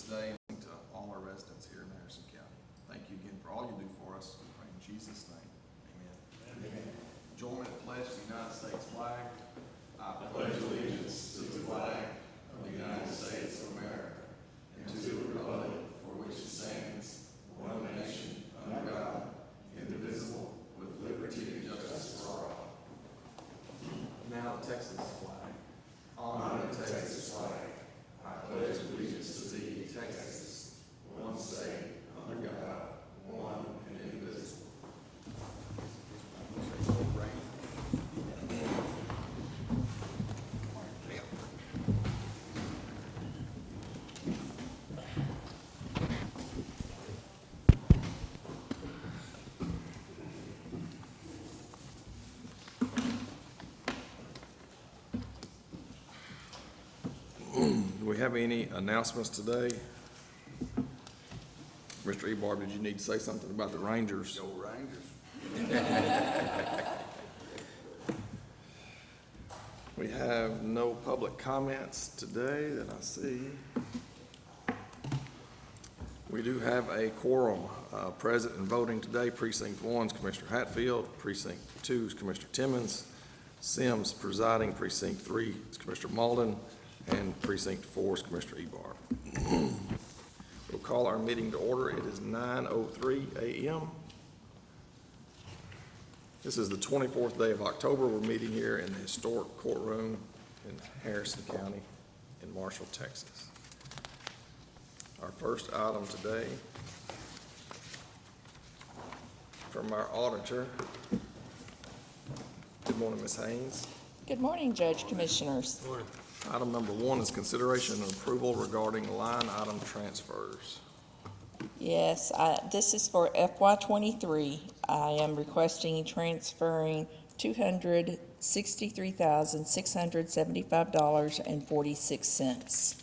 day and to all our residents here in Harrison County. Thank you again for all you do for us. We pray in Jesus' name. Amen. Amen. Join me in the pledge of the United States flag. I pledge allegiance to the flag of the United States of America and to the republic for which it stands, one nation, under God, indivisible, with liberty and justice for all. Now the Texas flag. Honor the Texas flag. I pledge allegiance to thee, Texas, one state, under God, one and indivisible. Do we have any announcements today? Mr. Ebarb, did you need to say something about the Rangers? Go Rangers. We have no public comments today that I see. We do have a quorum present and voting today. Precinct 1's Commissioner Hatfield, Precinct 2's Commissioner Timmons, Sims presiding, Precinct 3 is Commissioner Malden, and Precinct 4's Commissioner Ebarb. We'll call our meeting to order. It is 9:03 a.m. This is the 24th day of October. We're meeting here in the historic courtroom in Harrison County in Marshall, Texas. Our first item today from our auditor. Good morning, Ms. Haynes. Good morning, Judge Commissioners. Morning. Item number 1 is consideration and approval regarding line item transfers. Yes, this is for FY23. I am requesting transferring $263,675.46.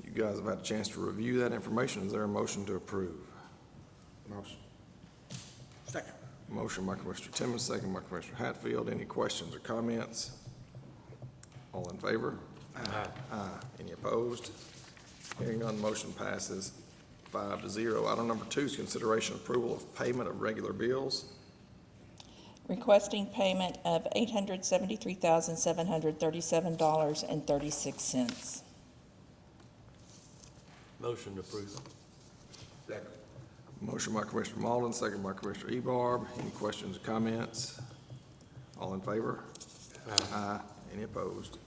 You guys have had a chance to review that information. Is there a motion to approve? Motion. Second. Motion by Commissioner Timmons, second by Commissioner Hatfield. Any questions or comments? All in favor? Aye. Aye. Any opposed? Hearing none, motion passes 5-0. Item number 2 is consideration and approval of payment of regular bills. Requesting payment of $873,737.36. Motion to approve. Second. Motion by Commissioner Malden, second by Commissioner Ebarb. Any questions or comments? All in favor? Aye. Any opposed?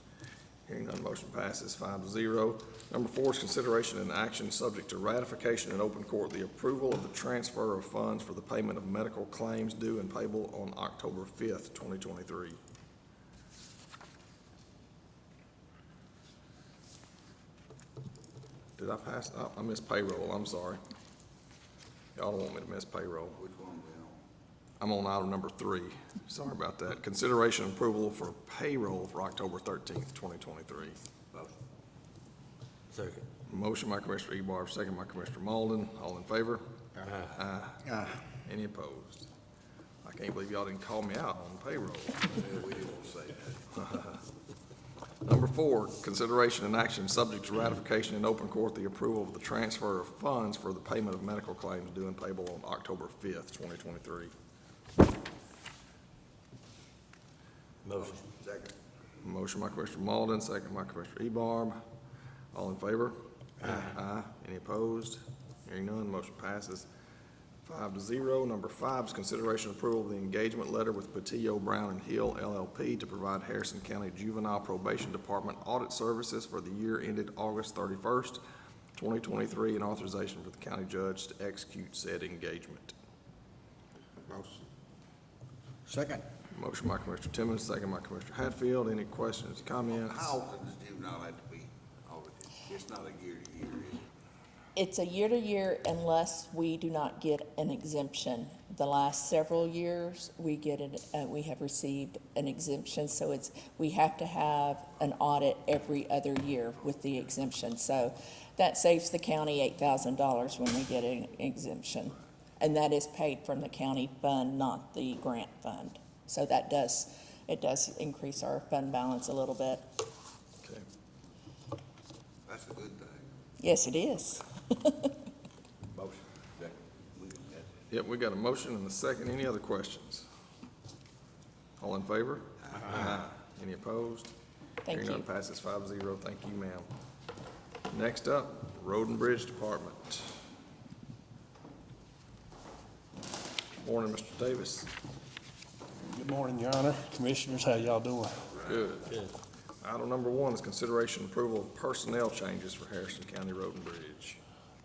Hearing none, motion passes 5-0. Number 4 is consideration and action subject to ratification in open court, the approval of the transfer of funds for the payment of medical claims due and payable on October 5th, 2023. Did I pass? Oh, I missed payroll. I'm sorry. Y'all don't want me to miss payroll. Which one we I'm on item number 3. Sorry about that. Consideration and approval for payroll for October 13th, 2023. on? Motion. Second. Motion by Commissioner Ebarb, second by Commissioner Malden. All in favor? Aye. Aye. Any opposed? I can't believe y'all didn't call me out on payroll. Yeah, we didn't say that. Number 4, consideration and action subject to ratification in open court, the approval of the transfer of funds for the payment of medical claims due and payable on October 5th, 2023. Motion. Second. Motion by Commissioner Malden, second by Commissioner Ebarb. All in favor? Aye. Any opposed? Hearing none, motion passes 5-0. Number 5 is consideration and approval of the engagement letter with Patillo, Brown and Hill LLP to provide Harrison County Juvenile Probation Department audit services for the year ended August 31st, 2023, and authorization for the county judge to execute said engagement. Motion. Second. Motion by Commissioner Timmons, second by Commissioner Hatfield. Any questions, comments? How often does juvenile have to be audited? It's not a year to year, is it? It's a year to year unless we do not get an exemption. The last several years, we have received an exemption, so we have to have an audit every other year with the exemption. So that saves the county $8,000 when we get an exemption. And that is paid from the county fund, not the grant fund. So it does increase our fund balance a little bit. Okay. Yes, it is. Motion. Second. We got that. Yep, we got a motion and a second. Any other questions? All in favor? Aye. Any opposed? Thank Hearing none, you. passes 5-0. Thank you, ma'am. Next up, Road and Bridge Department. Morning, Mr. Davis. Good morning, Your Honor. Commissioners, how y'all doing? Good. Item number 1 is consideration and approval of personnel changes for Harrison County Road and Bridge.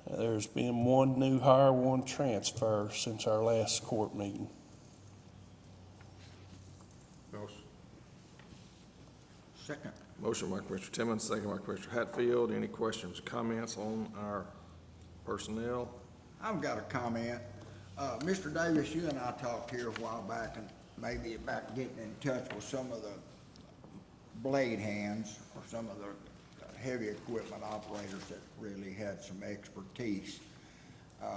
There's been one new hire, one transfer since our last court meeting. Motion. Second. Motion by Commissioner Timmons, second by Commissioner Hatfield. Any questions or comments on our personnel? I've got a comment. Mr. Davis, you and I talked here a while back, and maybe about getting in touch with some of the blade hands or some of the heavy equipment operators that really had some expertise.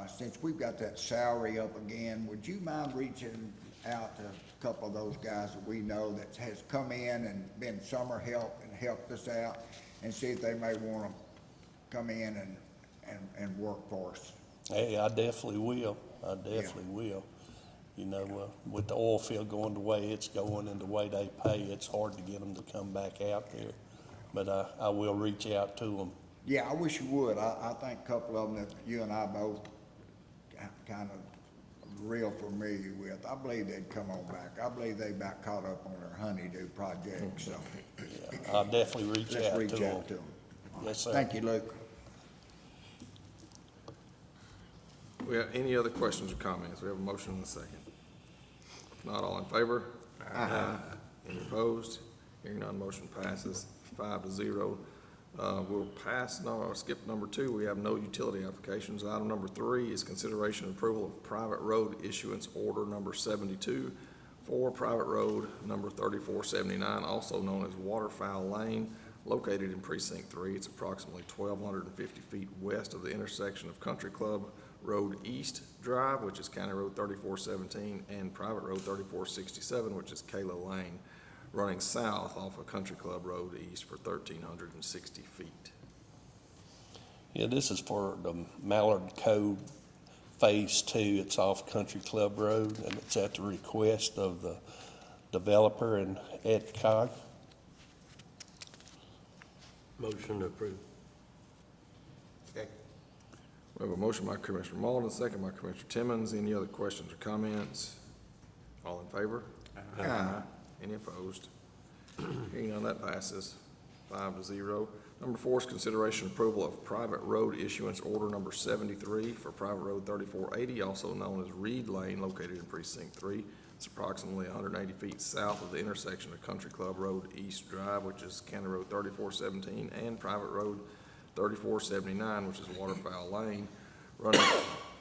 Since we've got that salary up again, would you mind reaching out to a couple of those guys that we know that has come in and been summer help and helped us out, and see if they may want to come in and work for us? Hey, I definitely will. I definitely will. You know, with the oil field going the way it's going and the way they pay, it's hard to get them to come back out there. But I will reach out to them. Yeah, I wish you would. I think a couple of them that you and I both kind of real familiar with, I believe they'd come on back. I believe they about caught up on their honeydew project, so Yeah, I'll definitely reach let's out reach to out to them. them. Yes, sir. Thank you, Luke. We have any other questions or comments? We have a motion and a second. If not, all in favor? Aye. Any opposed? Hearing none, motion passes 5-0. We'll skip number 2. We have no utility applications. Item number 3 is consideration and approval of private road issuance order number 72 for private road number 3479, also known as Waterfowl Lane, located in Precinct 3. It's approximately 1,250 feet west of the intersection of Country Club Road East Drive, which is County Road 3417, and Private Road 3467, which is Kayla Lane, running south off of Country Club Road East for 1,360 feet. Yeah, this is for the Mallard Cove Phase 2. It's off Country Club Road, and it's at the request of the developer and Ed Cog. Motion approved. Second. We have a motion by Commissioner Malden, second by Commissioner Timmons. Any other questions or comments? All in favor? Aye. Any opposed? Hearing none, that passes 5-0. Number 4 is consideration and approval of private road issuance order number 73 for private road 3480, also known as Reed Lane, located in Precinct 3. It's approximately 180 feet south of the intersection of Country Club Road East Drive, which is County Road 3417, and Private Road 3479, which is Waterfowl Lane,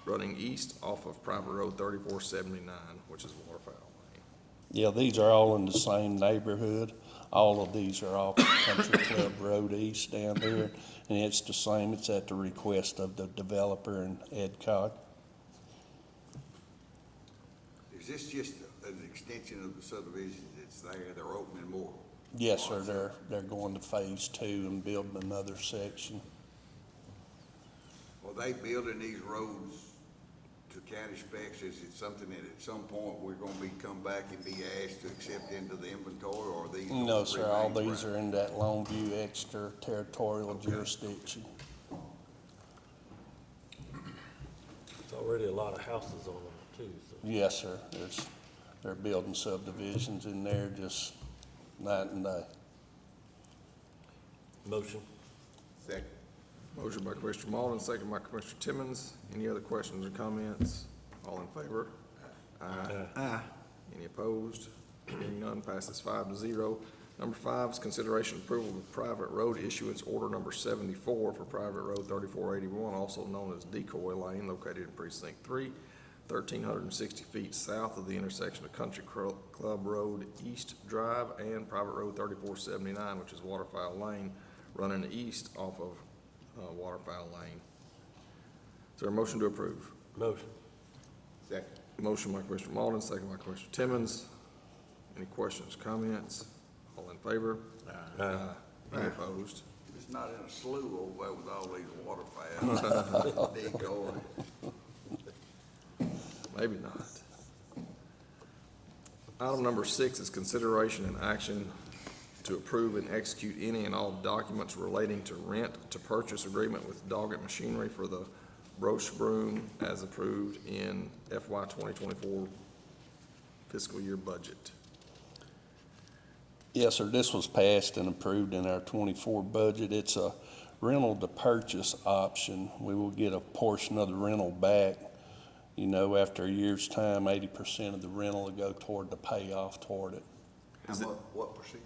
running east off of Private Road 3479, which is Waterfowl Lane. Yeah, these are all in the same neighborhood. All of these are off Country Club Road East down there, and it's the same. It's at the request of the developer and Ed Cog. Is this just an extension of the subdivision that's there? They're opening more? Yes, sir, they're going to Phase 2 and building another section. Are they building these roads to county specs? Is it something that at some point we're gonna come back and be asked to accept into the inventory, or are these? gonna No, sir, all remain these private? are in that Longview extraterritorial jurisdiction. There's already a lot of houses on them too, so. Yes, sir, they're building subdivisions in there just night and day. Motion. Second. Motion by Commissioner Malden, second by Commissioner Timmons. Any other questions or comments? All in favor? Aye. Any opposed? Hearing none, passes 5-0. Number 5 is consideration and approval of private road issuance order number 74 for private road 3481, also known as Decoy Lane, located in Precinct 3, 1,360 feet south of the intersection of Country Club Road East Drive and Private Road 3479, which is Waterfowl Lane, running east off of Waterfowl Lane. Is there a motion to approve? Motion. Second. Motion by Commissioner Malden, second by Commissioner Timmons. Any questions, comments? All in favor? Aye. Any opposed? Mr. It's not in a slough over there with all these waterfowls. Decoy. Maybe not. Item number 6 is consideration and action to approve and execute any and all documents relating to rent to purchase agreement with Doggett Machinery for the Broche Broom as approved in FY 2024 fiscal year budget. Yes, sir, this was passed and approved in our 24 budget. It's a rental to purchase option. We will get a portion of the rental back. You know, after a year's time, 80% of the rental will go toward the payoff toward it. How much, what percent?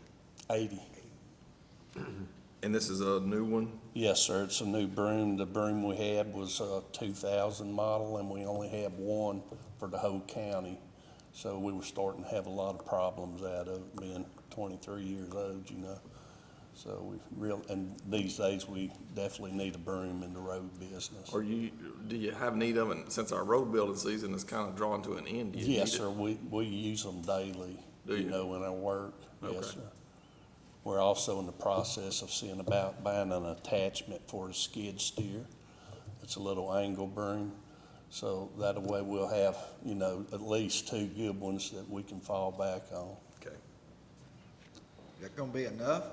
80. And this is a new one? Yes, sir, it's a new broom. The broom we had was a 2000 model, and we only have one for the whole county. So we were starting to have a lot of problems out of it, being 23 years old, you know. So and these days, we definitely need a broom in the road business. Do you have need of it, since our road building season is kind of drawing to an end? Do you need Yes, it? sir, we use them daily, Do you? you know, in our work. Okay. Yes, sir. We're also in the process of seeing about buying an attachment for a skid steer. It's a little angle broom. So that way we'll have, you know, at least 2 good ones that we can fall back on. Okay. Is that gonna be enough?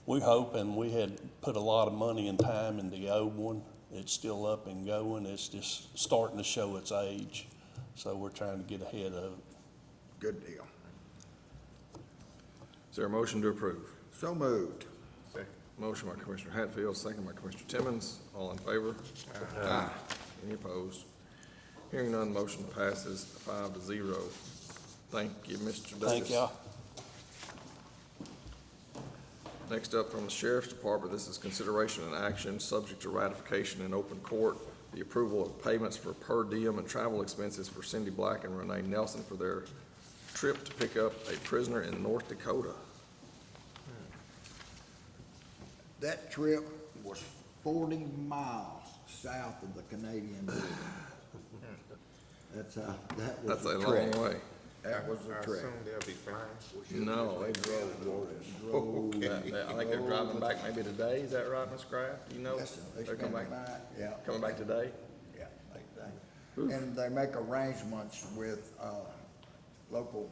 We hoping, we had put a lot of money and time in the old one. It's still up and going. It's just starting to show its age. So we're trying to get ahead of it. Good deal. Is there a motion to approve? So moved. Motion by Commissioner Hatfield, second by Commissioner Timmons. All in favor? Aye. Any opposed? Hearing none, motion passes 5-0. Thank you, Mr. Davis. Thank y'all. Next up from the Sheriff's Department, this is consideration and action, subject to ratification in open court, the approval of payments for per diem and travel expenses for Cindy Black and Renee Nelson for their trip to pick up a prisoner in North Dakota. That trip was 40 miles south of the Canadian border. That was That's a a trek. long way. That was a trek. they'll be flying. No, they drove. I think they're driving back maybe today. Is that right, Ms. Kraft? Do you know? Yes, sir. They They're spent coming the back, night, yeah. coming back today? Yeah, and they make arrangements with, local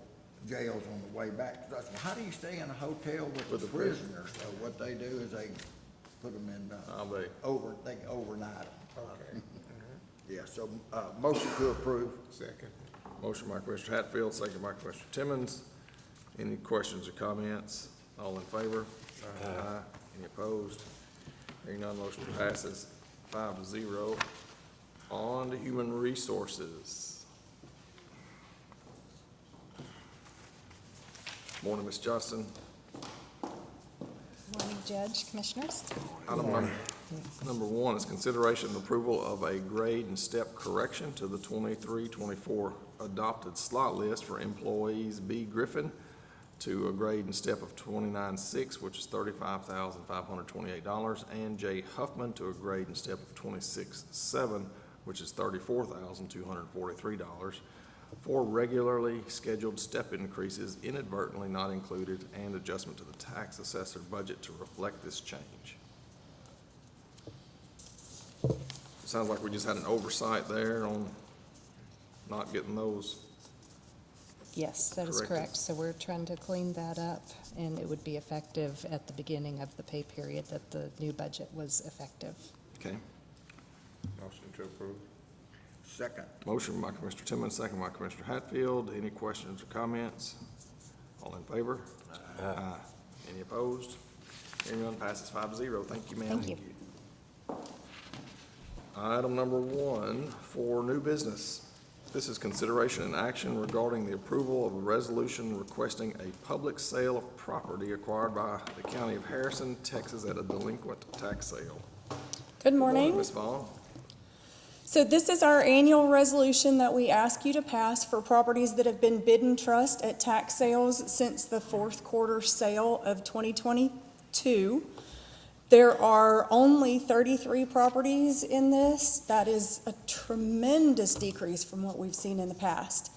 jails on the way back. So I said, how do you stay in a hotel with the prisoners? So what they do is they put them in, They they overnight them. Okay. Yeah, so, motion to approve. Second. Motion by Commissioner Hatfield, second by Commissioner Timmons. Any questions or comments? All in favor? Aye. Any opposed? Hearing none, motion passes 5-0. On to Human Resources. Morning, Ms. Johnston. Morning, Judge, Commissioners. Item number 1 is consideration and approval of a grade and step correction to the 23-24 adopted slot list for employees B. Griffin to a grade and step of 29.6, which is $35,528, and J. Huffman to a grade and step of 26.7, which is $34,243, for regularly scheduled step increases inadvertently not included and adjustment to the tax assessor budget to reflect this change. Sounds like we just had an oversight there on not getting those. Yes, that is Correct. correct. So we're trying to clean that up, and it would be effective at the beginning of the pay period that the new budget was effective. Okay. Motion to approve. Second. Motion by Commissioner Timmons, second by Commissioner Hatfield. Any questions or comments? All in favor? Aye. Any opposed? Hearing none, passes 5-0. Thank you, ma'am. Thank you. Item number 1 for new business. This is consideration and action regarding the approval of a resolution requesting a public sale of property acquired by the County of Harrison, Texas at a delinquent tax sale. Good morning. Ms. Vaughn. So this is our annual resolution that we ask you to pass for properties that have been bid in trust at tax sales since the fourth quarter sale of 2022. There are only 33 properties in this. That is a tremendous decrease from what we've seen in the past.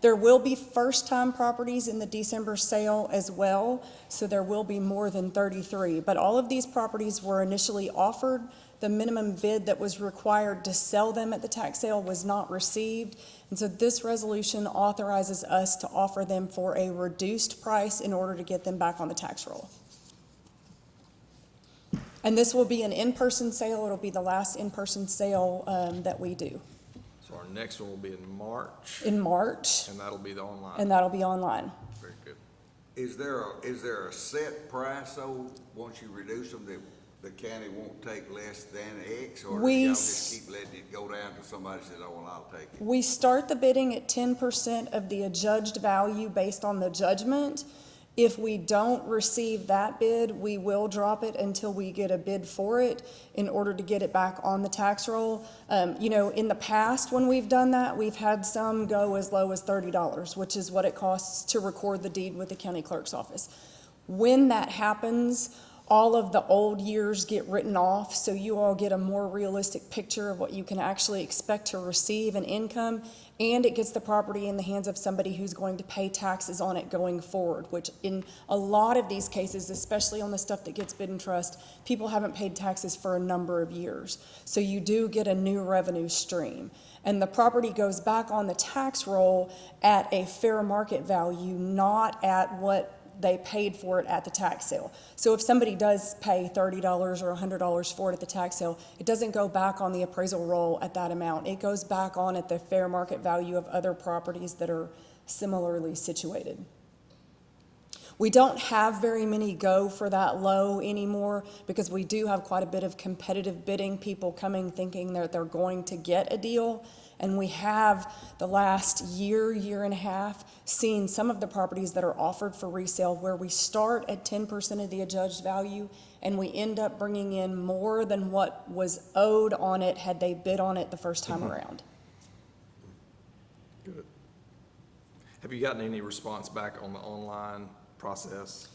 There will be first-time properties in the December sale as well, so there will be more than 33. But all of these properties were initially offered. The minimum bid that was required to sell them at the tax sale was not received. And so this resolution authorizes us to offer them for a reduced price in order to get them back on the tax roll. And this will be an in-person sale. It'll be the last in-person sale that we do So our next one will be in March, in March, and that'll be the online. and that'll be online. Very good. Is there a set price, though, once you reduce them, that the county won't take less than X? Or do We y'all s- just keep letting it go down till somebody says, oh, well, I'll take it? We start the bidding at 10% of the adjudged value based on the judgment. If we don't receive that bid, we will drop it until we get a bid for it in order to get it back on the tax roll. In the past, when we've done that, we've had some go as low as $30, which is what it costs to record the deed with the county clerk's office. When that happens, all of the old years get written off, so you all get a more realistic picture of what you can actually expect to receive in income, and it gets the property in the hands of somebody who's going to pay taxes on it going forward, which in a lot of these cases, especially on the stuff that gets bid in trust, people haven't paid taxes for a number of years. So you do get a new revenue stream. And the property goes back on the tax roll at a fair market value, not at what they paid for it at the tax sale. So if somebody does pay $30 or $100 for it at the tax sale, it doesn't go back on the appraisal roll at that amount. It goes back on at the fair market value of other properties that are similarly situated. We don't have very many go for that low anymore because we do have quite a bit of competitive bidding, people coming thinking that they're going to get a deal. And we have the last year, year and a half, seen some of the properties that are offered for resale where we start at 10% of the adjudged value and we end up bringing in more than what was owed on it had they bid on it the first time around. Good. Have you gotten any response back on the online process?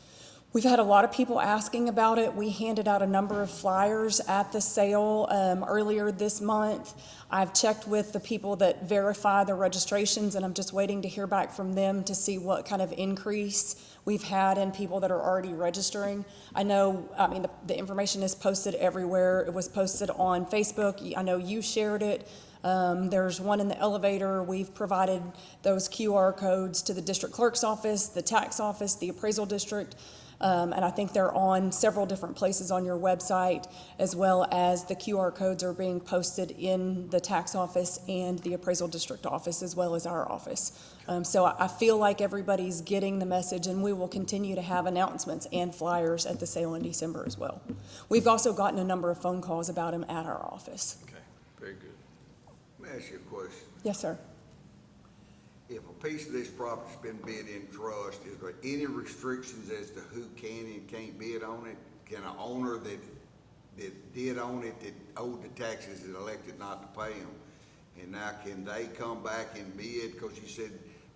We've had a lot of people asking about it. We handed out a number of flyers at the sale earlier this month. I've checked with the people that verify the registrations, and I'm just waiting to hear back from them to see what kind of increase we've had in people that are already registering. The information is posted everywhere. It was posted on Facebook. I know you shared it. There's one in the elevator. We've provided those QR codes to the district clerk's office, the tax office, the appraisal district. And I think they're on several different places on your website, as well as the QR codes are being posted in the tax office and the appraisal district office, as well as our office. So I feel like everybody's getting the message, and we will continue to have announcements and flyers at the sale in December as well. We've also gotten a number of phone calls about them at our office. Okay, very good. Let me ask you a question. Yes, sir. If a piece of this property's been bid in trust, is there any restrictions as to who can and can't bid on it? Can an owner that did own it, that owed the taxes, and elected not to pay them, and now can they come back and bid? Because you said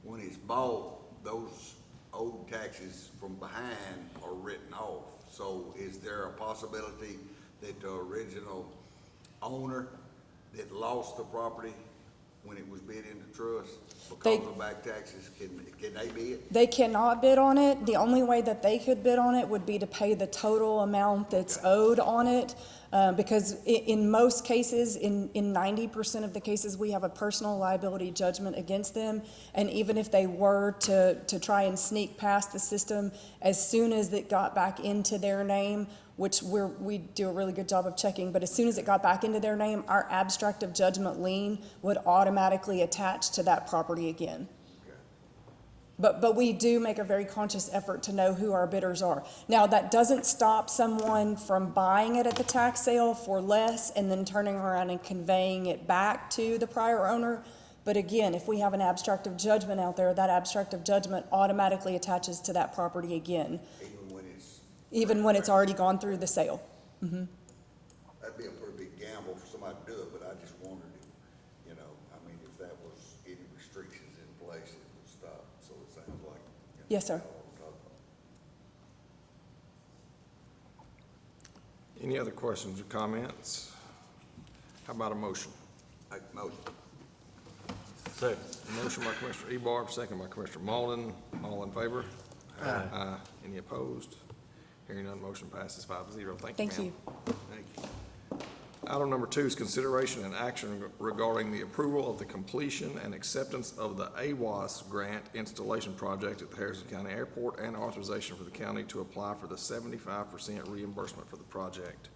when it's bought, those old taxes from behind are written off. So is there a possibility that the original owner that lost the property when it was bid into trust because of back taxes, can they bid? They cannot bid on it. The only way that they could bid on it would be to pay the total amount that's owed on it. Because in most cases, in 90% of the cases, we have a personal liability judgment against them. And even if they were to try and sneak past the system, as soon as it got back into their name, which we do a really good job of checking, but as soon as it got back into their name, our abstract of judgment lien would automatically attach to that property again. But we do make a very conscious effort to know who our bidders are. Now, that doesn't stop someone from buying it at the tax sale for less and then turning around and conveying it back to the prior owner. But again, if we have an abstract of judgment out there, that abstract of judgment automatically attaches to that property again, even when it's already gone through the sale. Mm-hmm. That'd be a pretty big gamble for somebody to do it, but I just wondered if, if that was any restrictions in place, it would stop. So it sounds like. Yes, sir. Any other questions or comments? How about a motion? Make a motion. Second. Motion by Commissioner Ebarb, second by Commissioner Malden. All in favor? Aye. Any opposed? Hearing none, motion passes 5-0. Thank you, Thank ma'am. Thank you. Item number 2 is consideration and action regarding the approval of the completion and acceptance of the AWAS grant installation project at the Harrison County Airport and authorization for the county to apply for the 75% reimbursement for the project.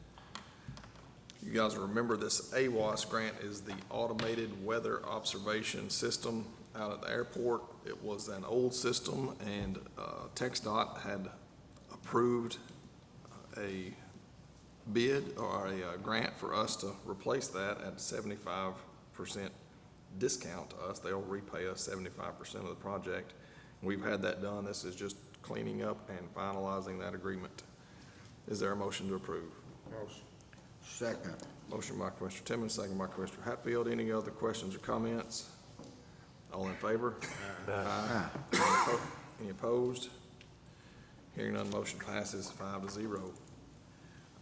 You guys remember this AWAS grant is the Automated Weather Observation System out at the airport. It was an old system, and TxDOT had approved a bid or a grant for us to replace that at 75% discount to us. They'll repay us 75% of the project. We've had that done. This is just cleaning up and finalizing that agreement. Is there a motion to approve? Motion. Second. Motion by Commissioner Timmons, second by Commissioner Hatfield. Any other questions or comments? All in favor? Aye. Any opposed? Hearing none, motion passes 5-0.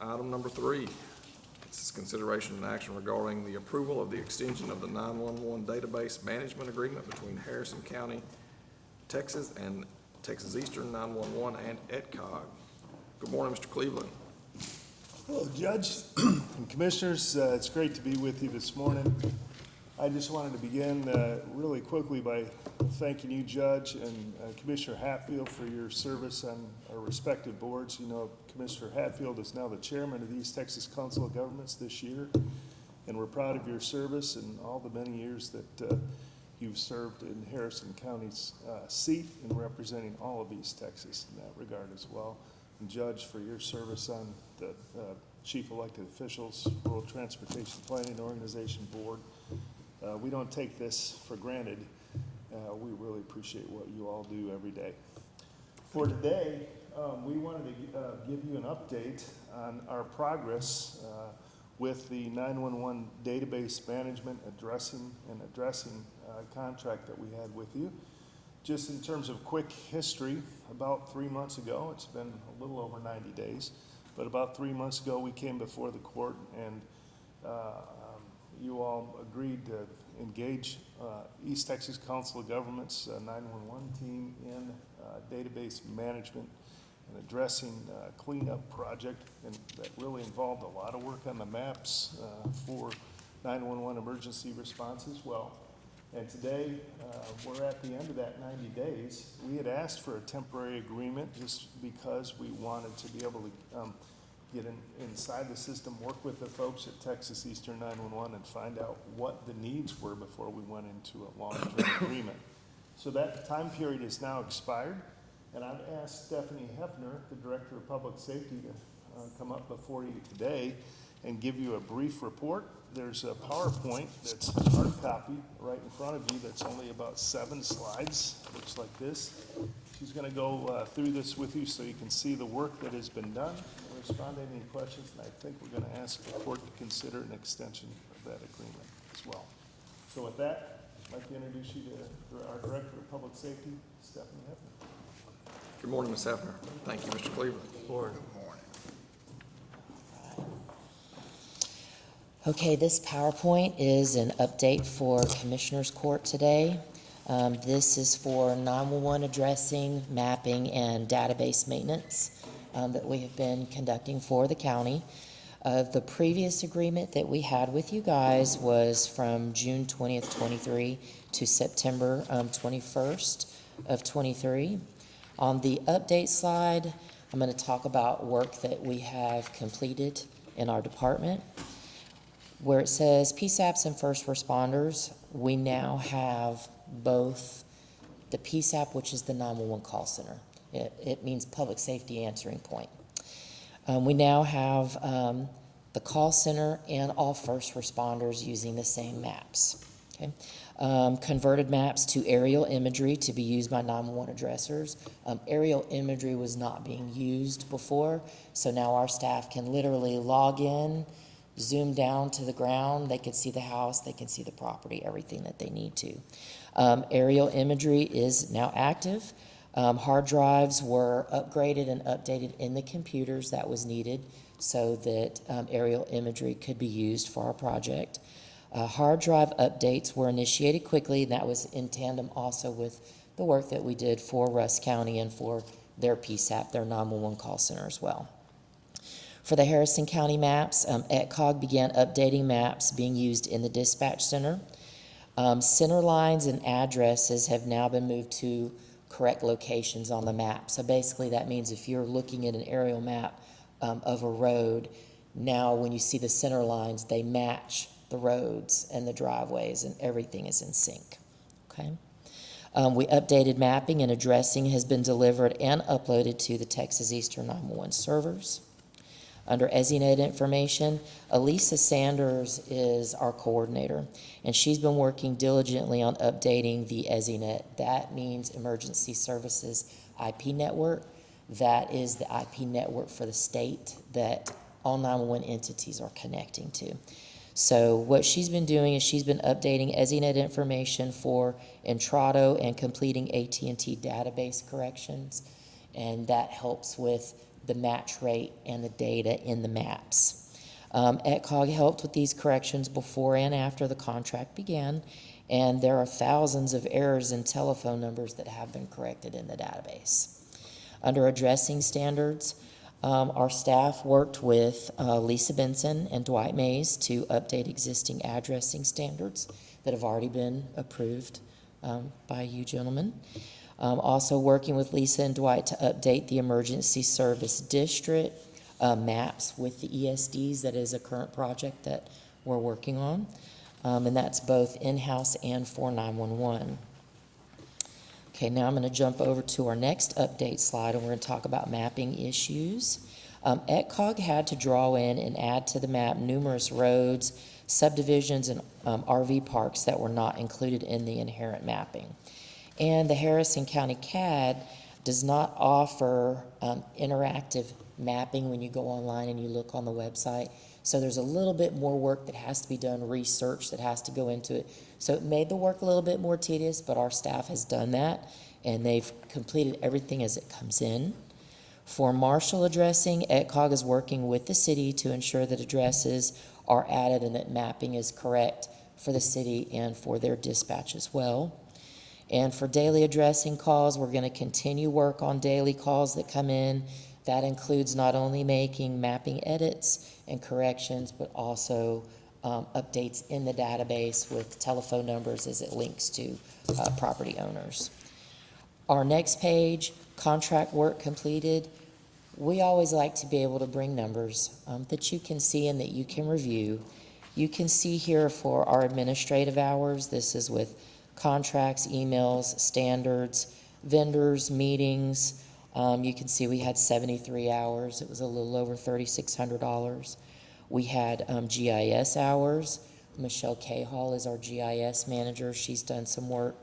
Item number 3, this is consideration and action regarding the approval of the extension of the 911 database management agreement between Harrison County, Texas, and Texas Eastern 911 and ETCOG. Good morning, Mr. Cleveland. Hello, Judge and Commissioners. It's great to be with you this morning. I just wanted to begin really quickly by thanking you, Judge, and Commissioner Hatfield for your service on our respective boards. You know, Commissioner Hatfield is now the chairman of the East Texas Council of Governments this year, and we're proud of your service and all the many years that you've served in Harrison County's seat in representing all of East Texas in that regard as well. And Judge, for your service on the Chief Elected Officials, Rural Transportation Planning Organization Board. We don't take this for granted. We really appreciate what you all do every day. For today, we wanted to give you an update on our progress with the 911 database management addressing contract that we had with you. Just in terms of quick history, about 3 months ago, it's been a little over 90 days, but about 3 months ago, we came before the court and you all agreed to engage East Texas Council of Governments 911 team in database management and addressing cleanup project, and that really involved a lot of work on the maps for 911 emergency response as well. And today, we're at the end of that 90 days. We had asked for a temporary agreement just because we wanted to be able to get inside the system, work with the folks at Texas Eastern 911 and find out what the needs were before we went into a long-term agreement. So that time period is now expired, and I've asked Stephanie Hefner, the Director of Public Safety, to come up before you today and give you a brief report. There's a PowerPoint that's hard copy right in front of you that's only about 7 slides, looks like this. She's going to go through this with you so you can see the work that has been done, respond to any questions, and I think we're going to ask the court to consider an extension of that agreement as well. So with that, I'd like to introduce you to our Director of Public Safety, Stephanie Hefner. Good morning, Ms. Hefner. Thank you, Mr. Cleveland. Morning. Okay, this PowerPoint is an update for Commissioners Court today. This is for 911 addressing, mapping, and database maintenance that we have been conducting for the county. The previous agreement that we had with you guys was from June 20th, 23 to September 21st of 23. On the update slide, I'm going to talk about work that we have completed in our department. Where it says PSAPs and first responders, we now have both the PSAP, which is the 911 call center. It means public safety answering point. We now have the call center and all first responders using the same maps. Okay? Converted maps to aerial imagery to be used by 911 addressers. Aerial imagery was not being used before, so now our staff can literally log in, zoom down to the ground, they can see the house, they can see the property, everything that they need to. Aerial imagery is now active. Hard drives were upgraded and updated in the computers that was needed so that aerial imagery could be used for our project. Hard drive updates were initiated quickly, and that was in tandem also with the work that we did for Russ County and for their PSAP, their 911 call center as well. For the Harrison County maps, ETCOG began updating maps being used in the dispatch center. Center lines and addresses have now been moved to correct locations on the map. So basically that means if you're looking at an aerial map of a road, now when you see the center lines, they match the roads and the driveways, and everything is in sync, okay? We updated mapping and addressing has been delivered and uploaded to the Texas Eastern 911 servers. Under EZNet information, Elisa Sanders is our coordinator, and she's been working diligently on updating the EZNet. That means Emergency Services IP network. That is the IP network for the state that all 911 entities are connecting to. So what she's been doing is she's been updating EZNet information for Entrado and completing AT&T database corrections, and that helps with the match rate and the data in the maps. ETCOG helped with these corrections before and after the contract began, and there are thousands of errors in telephone numbers that have been corrected in the database. Under addressing standards, our staff worked with Lisa Benson and Dwight Mays to update existing addressing standards that have already been approved by you gentlemen. Also working with Lisa and Dwight to update the emergency service district maps with the ESDs. That is a current project that we're working on, and that's both in-house and for 911. Okay, now I'm going to jump over to our next update slide, and we're going to talk about mapping issues. ETCOG had to draw in and add to the map numerous roads, subdivisions, and RV parks that were not included in the inherent mapping. And the Harrison County CAD does not offer interactive mapping when you go online and you look on the website. So there's a little bit more work that has to be done, research that has to go into it. So it made the work a little bit more tedious, but our staff has done that, and they've completed everything as it comes in. For Marshall addressing, ETCOG is working with the city to ensure that addresses are added and that mapping is correct for the city and for their dispatch as well. And for daily addressing calls, we're going to continue work on daily calls that come in. That includes not only making mapping edits and corrections, but also updates in the database with telephone numbers as it links to property owners. Our next page, contract work completed. We always like to be able to bring numbers that you can see and that you can review. You can see here for our administrative hours, this is with contracts, emails, standards, vendors, meetings. You can see we had 73 hours. It was a little over $3,600. We had GIS hours. Michelle Cahall is our GIS manager. She's done some work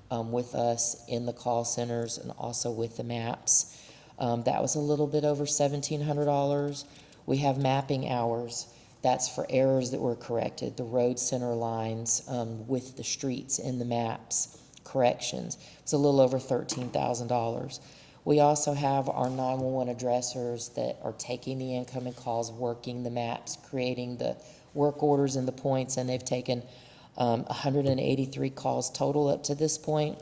with us in the call centers and also with the maps. That was a little bit over $1,700. We have mapping hours. That's for errors that were corrected, the road center lines with the streets in the maps, corrections. It's a little over $13,000. We also have our 911 addressers that are taking the incoming calls, working the maps, creating the work orders and the points, and they've taken 183 calls total up to this point.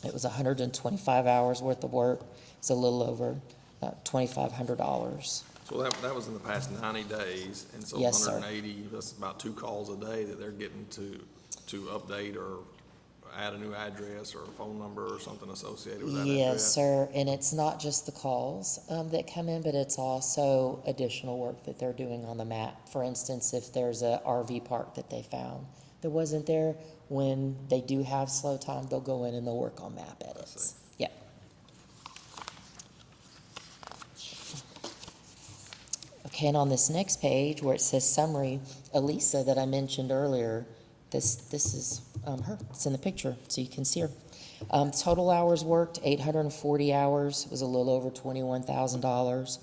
It was 125 hours worth of work. It's a little over $2,500. So that was in the past 90 days, and so Yes, sir. 180, that's about 2 calls a day that they're getting to update or add a new address or a phone number or something associated with that address? Yes, sir, and it's not just the calls that come in, but it's also additional work that they're doing on the map. For instance, if there's a RV park that they found that wasn't there, when they do have slow time, they'll go in and they'll work on map edits. Yep. Okay, and on this next page where it says summary, Elisa that I mentioned earlier, this is her. It's in the picture, so you can see her. Total hours worked, 840 hours. It was a little over $21,000.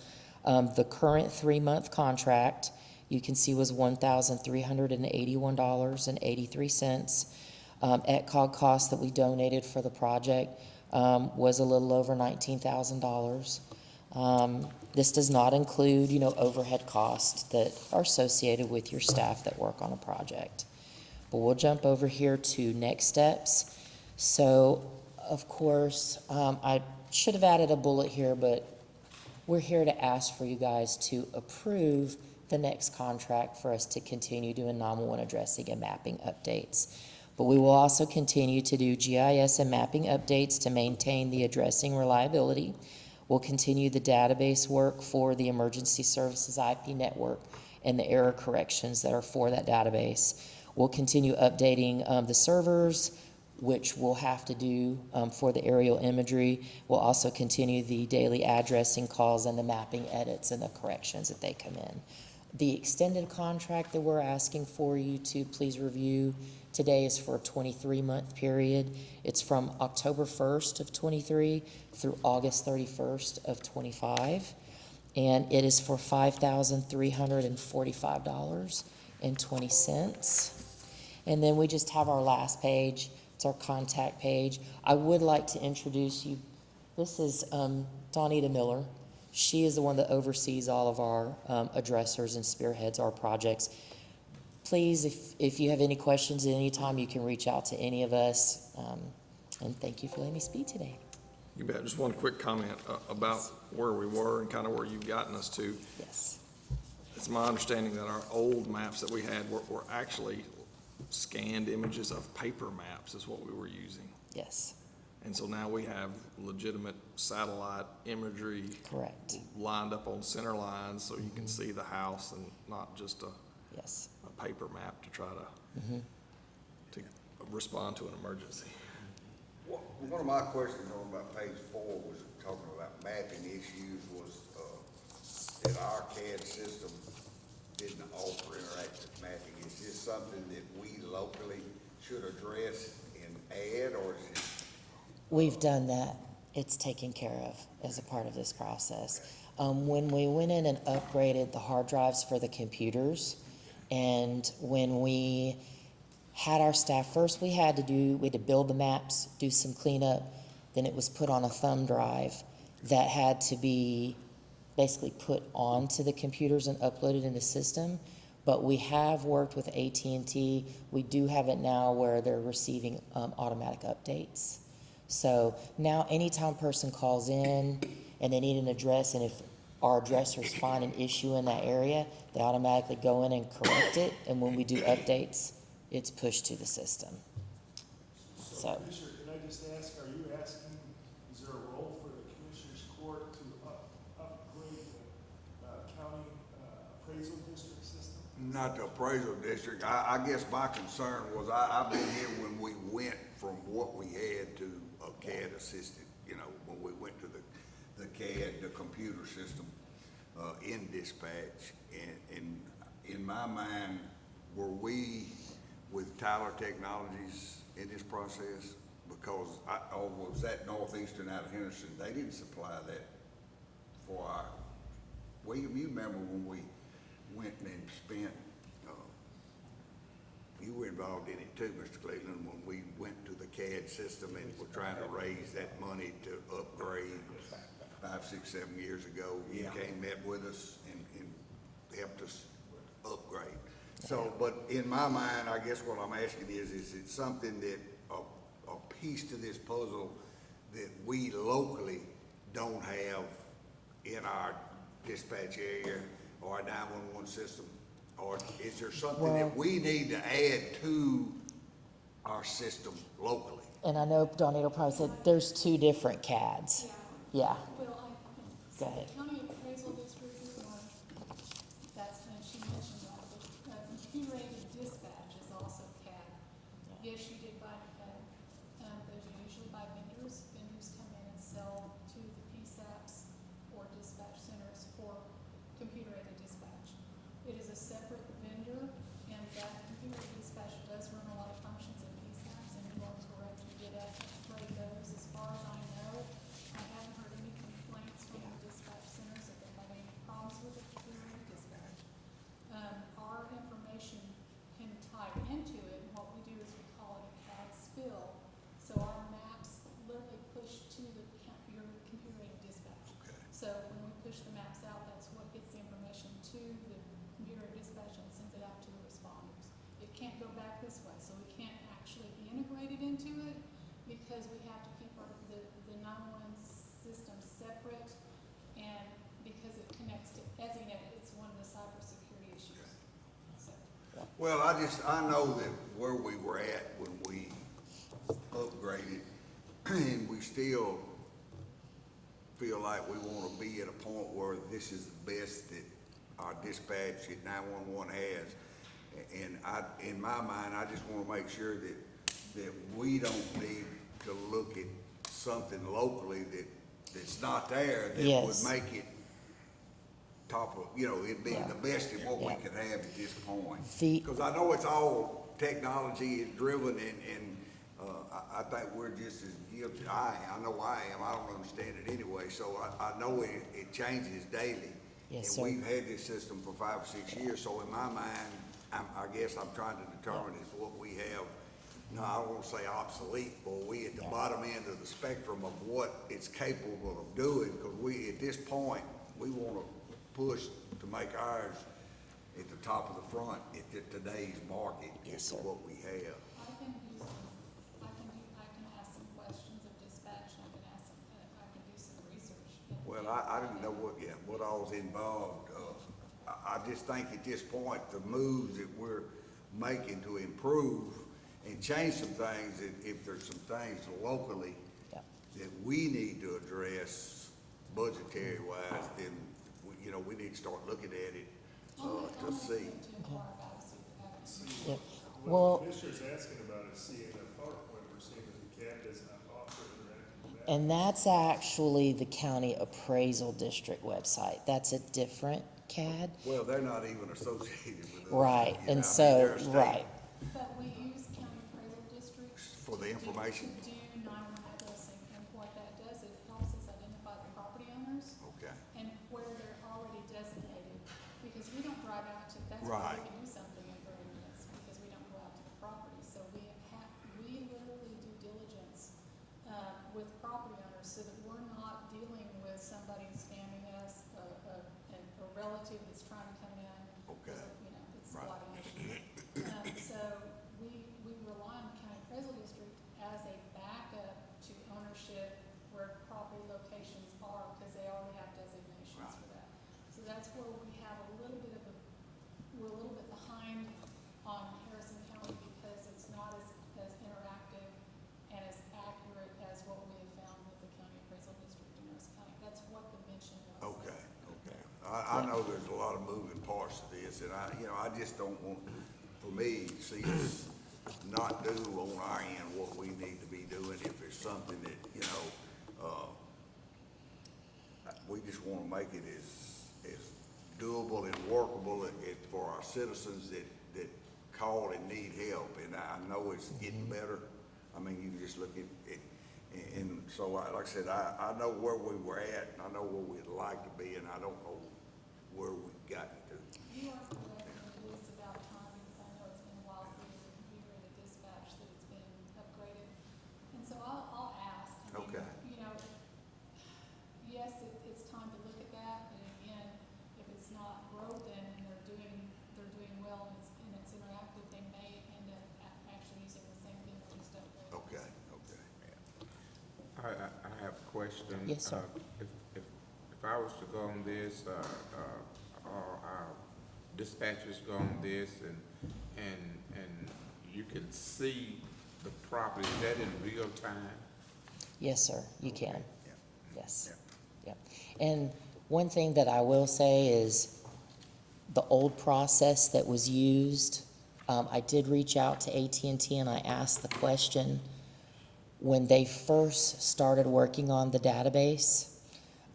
The current 3-month contract, you can see, was $1,381.83. ETCOG cost that we donated for the project was a little over $19,000. This does not include, overhead costs that are associated with your staff that work on a project. But we'll jump over here to next steps. So, of course, I should have added a bullet here, but we're here to ask for you guys to approve the next contract for us to continue doing 911 addressing and mapping updates. But we will also continue to do GIS and mapping updates to maintain the addressing reliability. We'll continue the database work for the emergency services IP network and the error corrections that are for that database. We'll continue updating the servers, which we'll have to do for the aerial imagery. We'll also continue the daily addressing calls and the mapping edits and the corrections that they come in. The extended contract that we're asking for you to please review today is for a 23-month period. It's from October 1st of 23 through August 31st of 25. And it is for $5,345.20. And then we just have our last page. It's our contact page. I would like to introduce you. This is Donita Miller. She is the one that oversees all of our addressers and spearheads our projects. Please, if you have any questions at any time, you can reach out to any of us. And thank you for letting me speak today. You bet. Just one quick comment about where we were and kind of where you've gotten us to. Yes. It's my understanding that our old maps that we had were actually scanned images of paper maps is what we were using. Yes. And so now we have legitimate satellite imagery. Correct. Lined up on center lines so you can see the house and not just a Yes. paper map to try to respond to an emergency. One of my questions on about page 4 was talking about mapping issues was, that our CAD system didn't offer interactive mapping. Is this something that we locally should address and add, or is it? We've done that. It's taken care of as a part of this process. When we went in and upgraded the hard drives for the computers, and when we had our staff, first we had to build the maps, do some cleanup, then it was put on a thumb drive that had to be basically put onto the computers and uploaded in the system. But we have worked with AT&T. We do have it now where they're receiving automatic updates. So now anytime a person calls in and they need an address, and if our addressers find an issue in that area, they automatically go in and correct it, and when we do updates, it's pushed to the system. So, Commissioner, can I just ask, are you asking, is there a role for the Commissioners Court to upgrade the county appraisal district system? Not the appraisal district. I guess my concern was, I've been here when we went from what we had to a CAD assisted, when we went to the CAD, the computer system, in dispatch. And in my mind, were we with Tyler Technologies in this process? Because was that Northeastern out of Henderson? They didn't supply that for our, William, you remember when we went and spent, you were involved in it too, Mr. Cleveland, when we went to the CAD system and were trying to raise that money to upgrade 5, 6, 7 years ago. You came, met with us and helped us upgrade. So, but in my mind, I guess what I'm asking is it something that, a piece to this puzzle that we locally don't have in our dispatch area or our 911 system? Or is there something that we need to add to our system locally? and I know Donita probably said there's 2 different CADs. Yeah, Well, go ahead. county appraisal district is one, that's, and she mentioned that, but computer-aided dispatch is also CAD. Yes, you did buy CAD, but you usually buy vendors. Vendors come in and sell to the PSAPs or dispatch centers for computer-aided dispatch. It is a separate vendor, and that computer-aided dispatch does run a lot of functions in PSAPs, and you are correct, you did upgrade those. As far as I know, I haven't heard any complaints from the dispatch centers that they have any problems with the computer-aided dispatch. Our information can tie into it, and what we do is we call it a CAD integrated into it because we have to keep the 911 system separate, and because it connects to EZNet, it's one of the cybersecurity issues. So, Well, I know that where we were at when we upgraded, and we still feel like we wanna be at a point where this is the best that our dispatch at 911 has. And in my mind, I just wanna make sure that we don't need to look at something locally that's not there, that would Yes. make it top of, it'd be the best of what we could have at this point. Because I know it's all technology driven, and I think we're just as guilty. I know I am. I don't understand it anyway, so I know it changes daily. Yes, And sir. we've had this system for 5 or 6 years, so in my mind, I guess I'm trying to determine is what we have. No, I don't want to say obsolete, but we at the bottom end of the spectrum of what it's capable of doing, because we, at this point, we want to push to make ours at the top of the front at today's market, Yes, as to sir. what we have. I can ask some questions of dispatch, and I can do some research. Well, I didn't know what all's involved. I just think at this point, the moves that we're making to improve and change some things, if there's some things locally Yep. that we need to address budgetary wise, then, we need to start looking at it, to see. Yep. What Well, the commissioner's asking about is seeing a park when we're seeing that the CAD does not offer interactive mapping. and that's actually the county appraisal district website. That's a different CAD. Well, they're not even associated with us. Right, you know, I and mean, so, they're a state right, But we use county appraisal districts. For the information. To do 911 addressing, and what that does is it helps us identify the property owners Okay, and where they're already designated, because we don't drive out to, that's Right. why we can do something in 30 minutes, because we don't go out to the property. So we literally do diligence, with property owners, so that we're not dealing with somebody scamming us, a relative that's trying to come in. Okay. It's Right. a lot of issues. So we rely on the county appraisal district as a backup to ownership where property locations are, because they already have designations Right. for that. So that's where we have we're a little bit behind on Harrison County, because it's not as interactive and as accurate as what we have found with the county appraisal district in Harrison County. That's what the mention was. okay. I know there's a lot of moving parts to this, and I just don't want, for me, see us not do on our end what we need to be doing. If it's something that, we just want to make it as doable and workable for our citizens that call and need help. And I know it's getting better. I mean, you can just look at it. And so, like I said, I know where we were at, and I know where we'd like to be, and I don't know where we've gotten to. You are correct, and it is about time, because I know it's been a while for your computer and the dispatch that it's been upgraded. And so I'll ask. I mean, Okay. Yes, it's time to look at that, and again, if it's not broken and they're doing well and it's interactive, they may end up actually using the same thing we just upgraded. Okay. I have a question. Yes, sir. If I was to go on this, or our dispatchers go on this, and you can see the property, is that in real time? yes, sir, you can. Yeah. Yes. Yep. And one thing that I will say is the old process that was used, I did reach out to AT&T and I asked the question. When they first started working on the database,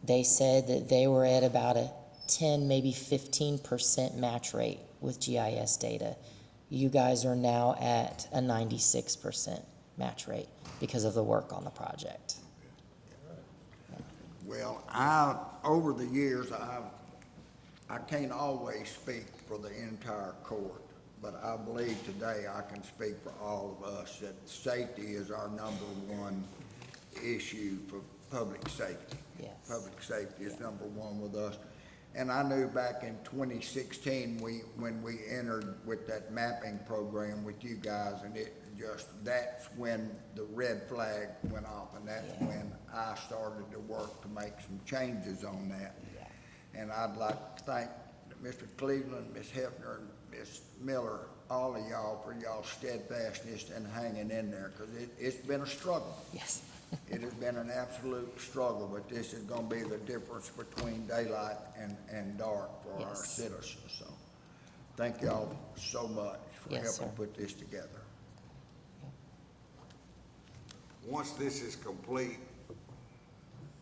they said that they were at about a 10, maybe 15% match rate with GIS data. You guys are now at a 96% match rate because of the work on the project. Well, over the years, I can't always speak for the entire court, but I believe today I can speak for all of us that safety is our number one issue for public safety. Yes. Public safety is number one with us. And I knew back in 2016, when we entered with that mapping program with you guys, and just, that's when the red flag went off, and that's when I started to work to make some changes on that. And I'd like to thank Mr. Cleveland, Ms. Hefner, and Ms. Miller, all of y'all for y'all steadfastness and hanging in there, because it's been a struggle. Yes. It has been an absolute struggle, but this is gonna be the difference between daylight and dark for our Yes. citizens, so. Thank y'all so much for Yes, helping sir. put this together. Once this is complete,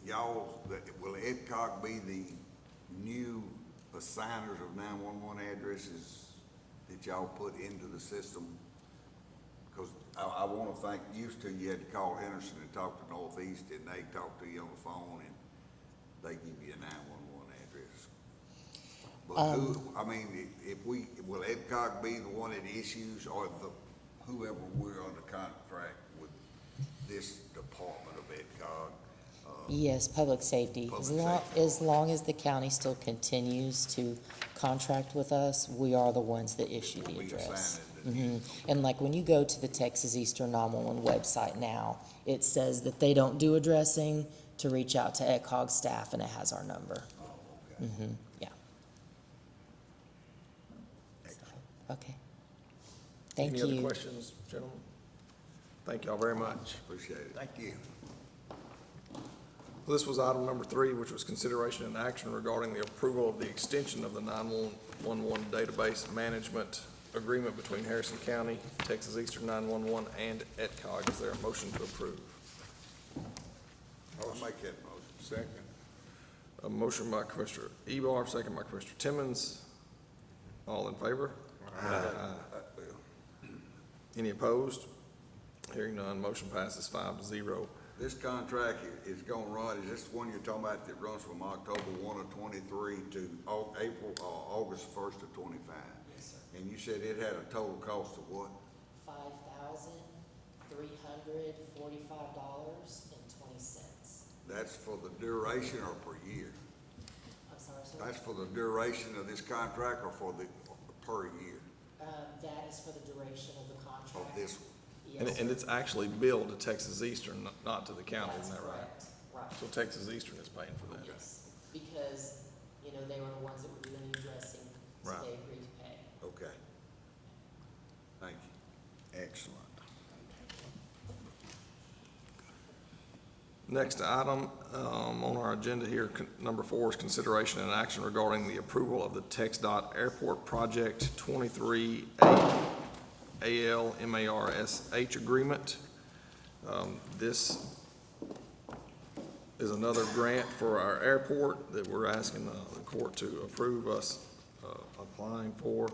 will EdCog be the new assigners of 911 addresses that y'all put into the system? Because I want to thank, used to, you had to call Henderson and talk to Northeast, and they talk to you on the phone, and they give you a 911 address. But will EdCog be the one that issues, or whoever we're under contract with this department of EdCog? Yes, public safety. Public As long as the county still continues to contract with us, we are the ones that issue the We address. assign it And like when you go to the Texas Eastern 911 website now, it says that they don't do addressing, to reach out to EdCog staff, and it has our number. Oh, okay. Yeah. Okay. Thank you. Any other questions, gentlemen? Thank y'all very much. Appreciate it. Thank you. Well, this was item number 3, which was consideration and action regarding the approval of the extension of the 911 database management agreement between Harrison County, Texas Eastern 911, and EdCog. Is there a motion to approve? I'll make that motion. Second. A motion by Commissioner Ebar, second by Commissioner Timmons. All in favor? Aye. Any opposed? Hearing none, motion passes 5-0. This contract is gonna run, is this the one you're talking about that runs from October 1 of 23 to August 1st of 25? Yes, sir. And you said it had a total cost of what? $5,345.20. That's for the duration or per year? I'm sorry, sir? That's for the duration of this contract or for the per year That is for the duration of the of contract. this one? Yes, And sir. it's actually billed to Texas Eastern, not to the county, That's isn't that right? correct. Right. So Texas Eastern is paying for that. Yes, because, they were the ones that were doing the addressing, so Right. they agreed to pay. Okay. Thank you. Excellent. Next item on our agenda here, number 4, is consideration and action regarding the approval of the TxDOT Airport Project 23 ALMARSH agreement. This is another grant for our airport that we're asking the court to approve us applying for.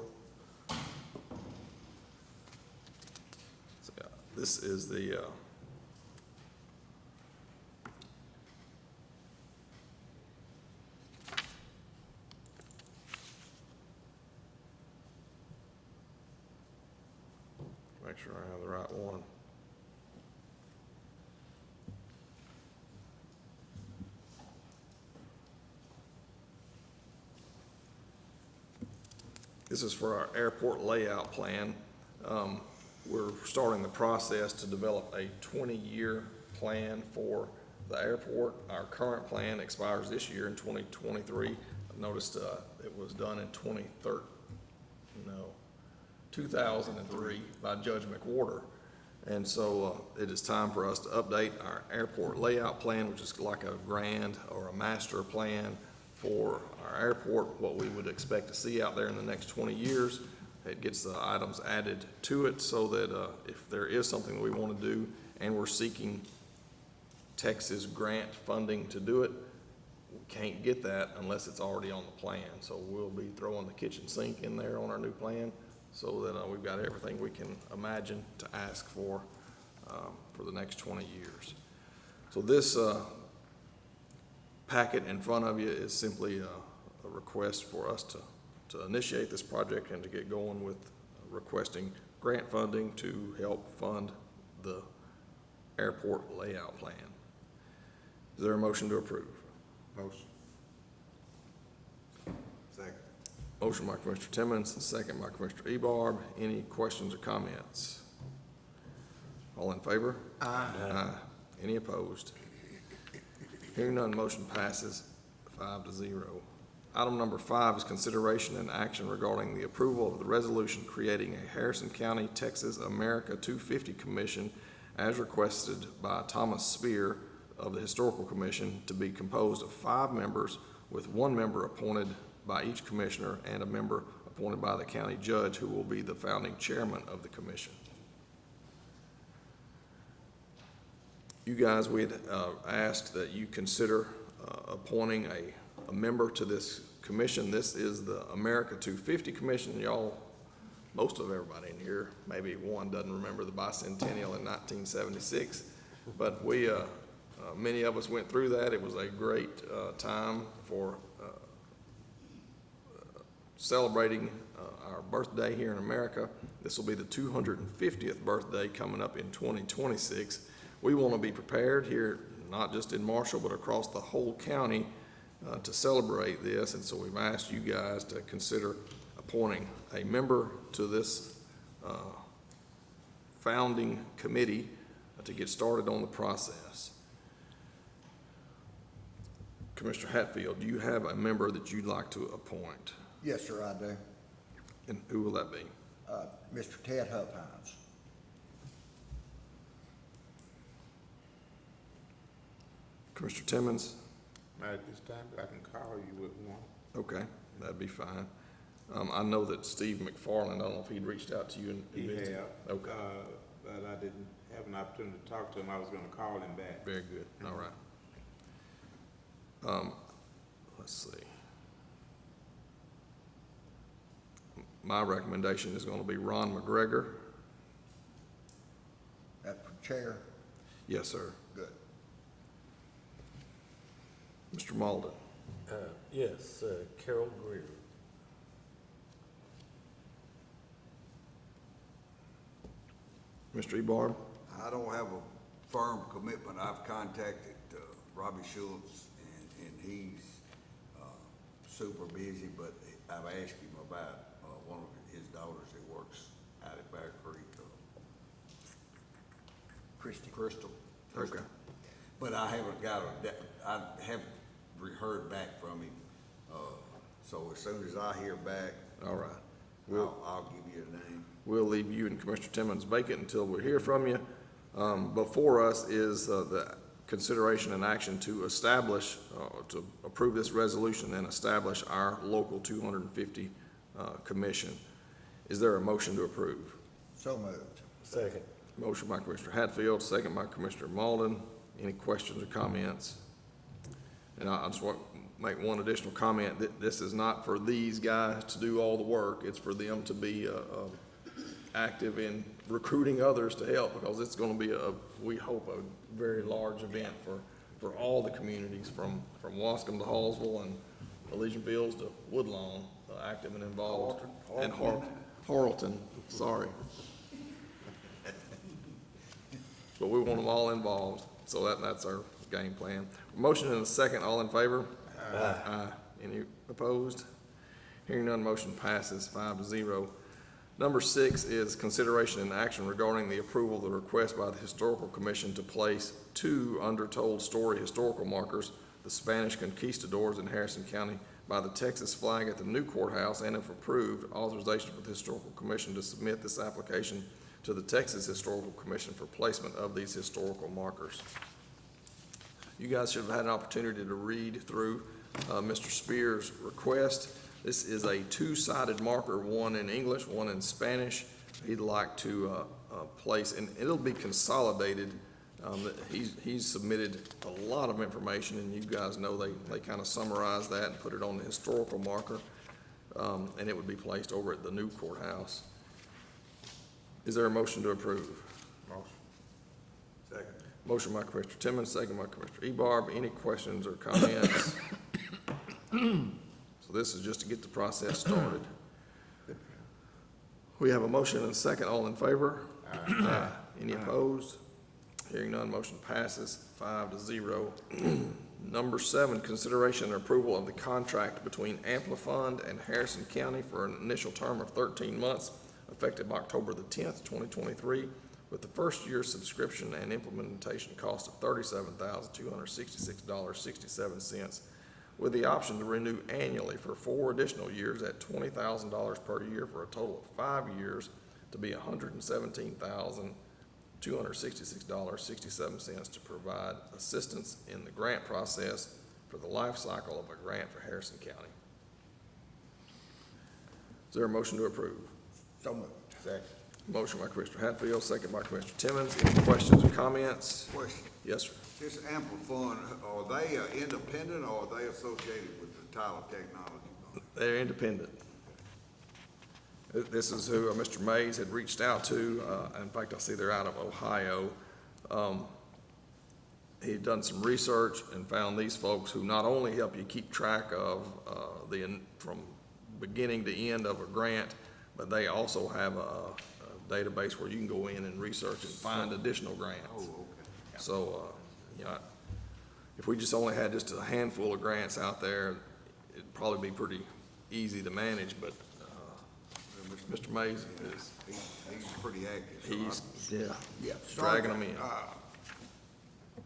So, this is the make sure I have the right one. This is for our airport layout plan. We're starting the process to develop a 20-year plan for the airport. Our current plan expires this year in 2023. I noticed it was done in 2003 by Judge McWhorter. And so it is time for us to update our airport layout plan, which is like a grand or a master plan for our airport, what we would expect to see out there in the next 20 years. It gets the items added to it so that if there is something we want to do and we're seeking Texas grant funding to do it, we can't get that unless it's already on the plan. So we'll be throwing the kitchen sink in there on our new plan so that we've got everything we can imagine to ask for the next 20 years. So this packet in front of you is simply a request for us to initiate this project and to get going with requesting grant funding to help fund the airport layout plan. Is there a motion to approve? Motion. Second. Motion by Commissioner Timmons, and second by Commissioner Ebarb. Any questions or comments? All in favor? Aye. Any opposed? Hearing none, motion passes 5-0. Item number 5 is consideration and action regarding the approval of the resolution creating a Harrison County, Texas America 250 Commission as requested by Thomas Spear of the Historical Commission to be composed of 5 members with 1 member appointed by each commissioner and a member appointed by the county judge who will be the founding chairman of the commission. You guys, we had asked that you consider appointing a member to this commission. This is the America 250 Commission. Y'all, most of everybody in here, maybe one doesn't remember the bicentennial in 1976, but we, many of us went through that. It was a great time for celebrating our birthday here in America. This will be the 250th birthday coming up in 2026. We want to be prepared here, not just in Marshall, but across the whole county to celebrate this. And so we've asked you guys to consider appointing a member to this founding committee to get started on the process. Commissioner Hatfield, do you have a member that you'd like to appoint? Yes, sir, I do. And who will that be? Mr. Ted Huffines. Commissioner Timmons? Not at this time, but I can call you with one. Okay, that'd be fine. I know that Steve McFarland, I don't know if he'd reached out to you. He have. Okay, But I didn't have an opportunity to talk to him. I was gonna call him back. very good, all right. Let's see. My recommendation is gonna be Ron McGregor. That's for chair. Yes, sir. Good. Mr. Malden? Yes, Carol Greer. Mr. Ebarb? I don't have a firm commitment. I've contacted Robbie Schultz, and he's super busy, but I've asked him about one of his daughters that works out at Bear Creek. Crystal. Okay. But I haven't I haven't heard back from him. So as soon as I hear back, All right. I'll give you a name. We'll leave you and Commissioner Timmons vacant until we hear from you. Before us is the consideration and action to establish, to approve this resolution and establish our local 250 commission. Is there a motion to approve? So moved. Second. Motion by Commissioner Hatfield, second by Commissioner Malden. Any questions or comments? And I just want to make one additional comment. This is not for these guys to do all the work. It's for them to be active in recruiting others to help, because it's going to be we hope, a very large event for all the communities from Wascom to Hallsville and Elysian Fields to Woodlawn, active and involved. And Harleton, sorry. But we want them all involved, so that's our game plan. Motion and a second, all in favor? Aye. Any opposed? Hearing none, motion passes 5-0. Number 6 is consideration and action regarding the approval of the request by the Historical Commission to place 2 undertold story historical markers, the Spanish conquistadors in Harrison County, by the Texas flag at the new courthouse, and if approved, authorization for the Historical Commission to submit this application to the Texas Historical Commission for placement of these historical markers. You guys should have had an opportunity to read through Mr. Spear's request. This is a 2-sided marker, one in English, one in Spanish. He'd like to place, and it'll be consolidated. He's submitted a lot of information, and you guys know they kind of summarize that and put it on the historical marker, and it would be placed over at the new courthouse. Is there a motion to approve? Motion. Second. Motion by Commissioner Timmons, second by Commissioner Ebarb. Any questions or comments? So this is just to get the process started. We have a motion and a second. All in favor? Aye. Any opposed? Hearing none, motion passes 5-0. Number 7, consideration and approval of the contract between Amplifund and Harrison County for an initial term of 13 months, effective October the 10th, 2023, with the first year subscription and implementation cost of $37,266.67, with the option to renew annually for 4 additional years at $20,000 per year for a total of 5 years to be $117,266.67 to provide assistance in the grant process for the life cycle of a grant for Harrison County. Is there a motion to approve? So moved. Second. Motion by Commissioner Hatfield, second by Commissioner Timmons. Any questions or comments? Question. Yes, sir. This Ample Fund, are they independent or are they associated with the Tyler Technology Fund? They're independent. This is who Mr. Mays had reached out to. In fact, I see they're out of Ohio. He had done some research and found these folks who not only help you keep track of from beginning to end of a grant, but they also have a database where you can go in and research and find additional grants. Oh, okay. So, if we just only had just a handful of grants out there, it'd probably be pretty easy to manage, but, Mr. Mays is, He's pretty active. So he's dragging them in.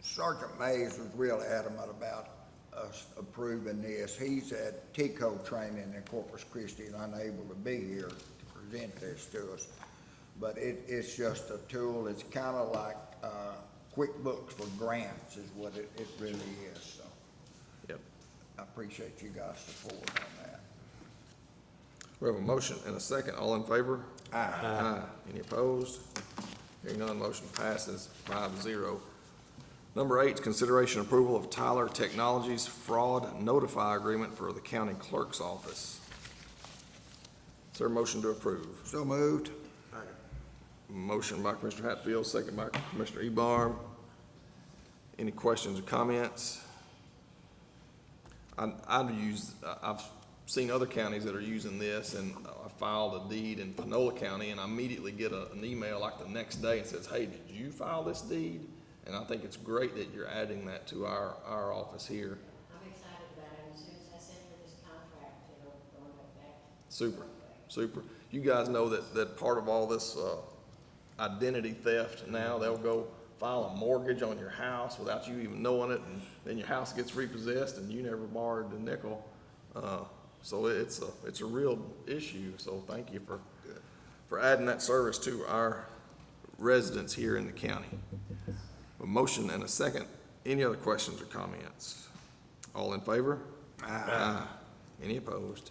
Sergeant Mays was real adamant about us approving this. He's at TICO training in Corpus Christi and unable to be here to present this to us. But it's just a tool. It's kind of like QuickBooks for grants is what it really is. So Yep. I appreciate you guys' support on that. We have a motion and a second. All in favor? Aye. Any opposed? Hearing none, motion passes 5-0. Number 8 is consideration approval of Tyler Technologies Fraud Notify Agreement for the County Clerk's Office. Is there a motion to approve? So moved. Motion by Commissioner Hatfield, second by Commissioner Ebar. Any questions or comments? I've seen other counties that are using this, and I filed a deed in Panola County, and I immediately get an email like the next day and says, hey, did you file this deed? And I think it's great that you're adding that to our office here. I'm excited about it. As soon as I send her this contract, it'll go back. Super, super. You guys know that part of all this identity theft now, they'll go file a mortgage on your house without you even knowing it, and then your house gets repossessed and you never borrowed a nickel. So it's a real issue, so thank you for adding that service to our residents here in the county. A motion and a second. Any other questions or comments? All in favor? Aye. Any opposed?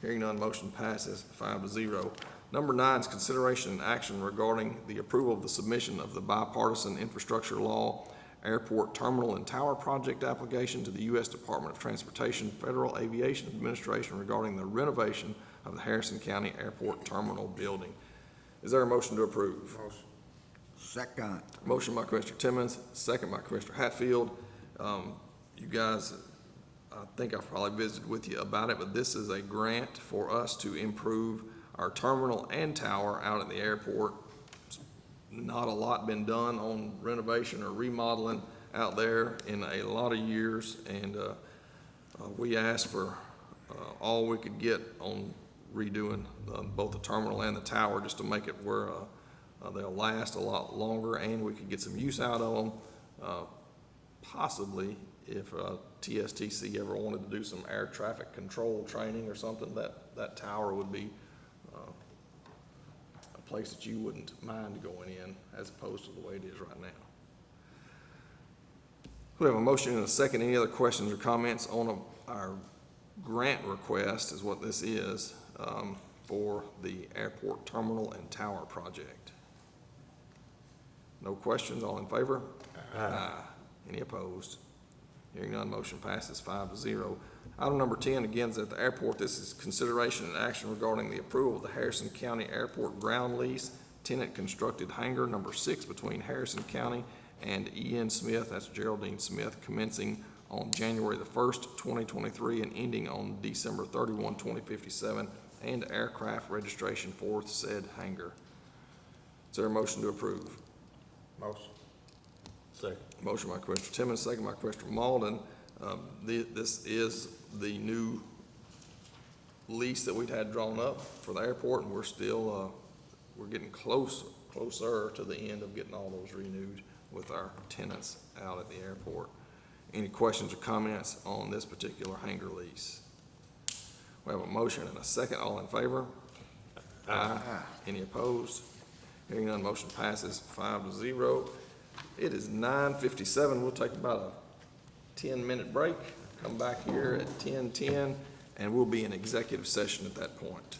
Hearing none, motion passes 5-0. Number 9 is consideration and action regarding the approval of the submission of the bipartisan infrastructure law airport terminal and tower project application to the U.S. Department of Transportation Federal Aviation Administration regarding the renovation of the Harrison County Airport Terminal building. Is there a motion to approve? Motion. Second. Motion by Commissioner Timmons, second by Commissioner Hatfield. You guys, I think I've probably visited with you about it, but this is a grant for us to improve our terminal and tower out at the airport. Not a lot been done on renovation or remodeling out there in a lot of years, and we asked for all we could get on redoing both the terminal and the tower just to make it where they'll last a lot longer and we could get some use out of them. Possibly if TSTC ever wanted to do some air traffic control training or something, that tower would be a place that you wouldn't mind going in as opposed to the way it is right now. We have a motion and a second. Any other questions or comments on our grant request is what this is for the airport terminal and tower project? No questions, all in favor? Aye. Any opposed? Hearing none, motion passes 5-0. Item number 10, again, is at the airport. This is consideration and action regarding the approval of the Harrison County Airport ground lease tenant constructed hangar number 6 between Harrison County and E.N. Smith, that's Geraldine Smith, commencing on January the 1st, 2023 and ending on December 31, 2057, and aircraft registration for said hangar. Is there a motion to approve? Motion. Second. Motion by Commissioner Timmons, second by Commissioner Malden. This is the new lease that we'd had drawn up for the airport, and we're still we're getting closer to the end of getting all those renewed with our tenants out at the airport. Any questions or comments on this particular hangar lease? We have a motion and a second. All in favor? Aye. Any opposed? Hearing none, motion passes 5-0. It is 9:57. We'll take about a 10-minute break, come back here at 10:10, and we'll be in executive session at that point.